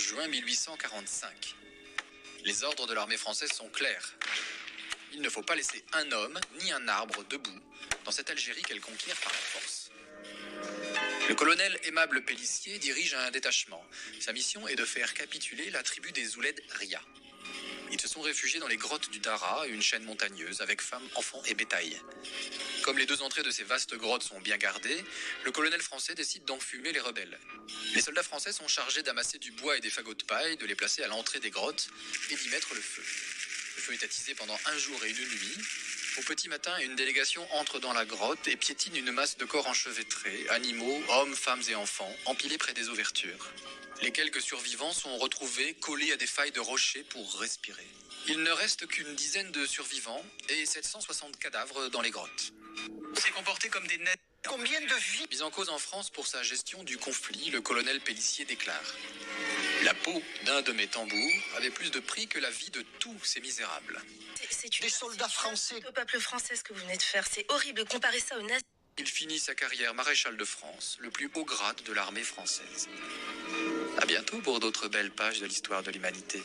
juin 1845. Les ordres de l'armée française sont clairs. Il ne faut pas laisser un homme ni un arbre debout dans cette Algérie qu'elle conquiert par la force. Le colonel Aimable Pélissier dirige un détachement. Sa mission est de faire capituler la tribu des Ouled Ria. Ils se sont réfugiés dans les grottes du Dara, une chaîne montagneuse avec femmes, enfants et bétail. Comme les deux entrées de ces vastes grottes sont bien gardées, le colonel français décide d'enfumer les rebelles. Les soldats français sont chargés d'amasser du bois et des fagots de paille, de les placer à l'entrée des grottes et d'y mettre le feu. Le feu est attisé pendant un jour et une nuit. Au petit matin, une délégation entre dans la grotte et piétine une masse de corps enchevêtrés, animaux, hommes, femmes et enfants, empilés près des ouvertures. Les quelques survivants sont retrouvés collés à des failles de rochers pour respirer. Il ne reste qu'une dizaine de survivants et 760 cadavres dans les grottes. On s'est comporté comme des nets. Combien de vies? Mis en cause en France pour sa gestion du conflit, le colonel Pélissier déclare: la peau d'un de mes tambours avait plus de prix que la vie de tous ces misérables. Des soldats français. Au peuple français, ce que vous venez de faire, c'est horrible. Comparer ça aux nazis. Il finit sa carrière maréchal de France, le plus haut grade de l'armée française. À bientôt pour d'autres belles pages de l'histoire de l'humanité.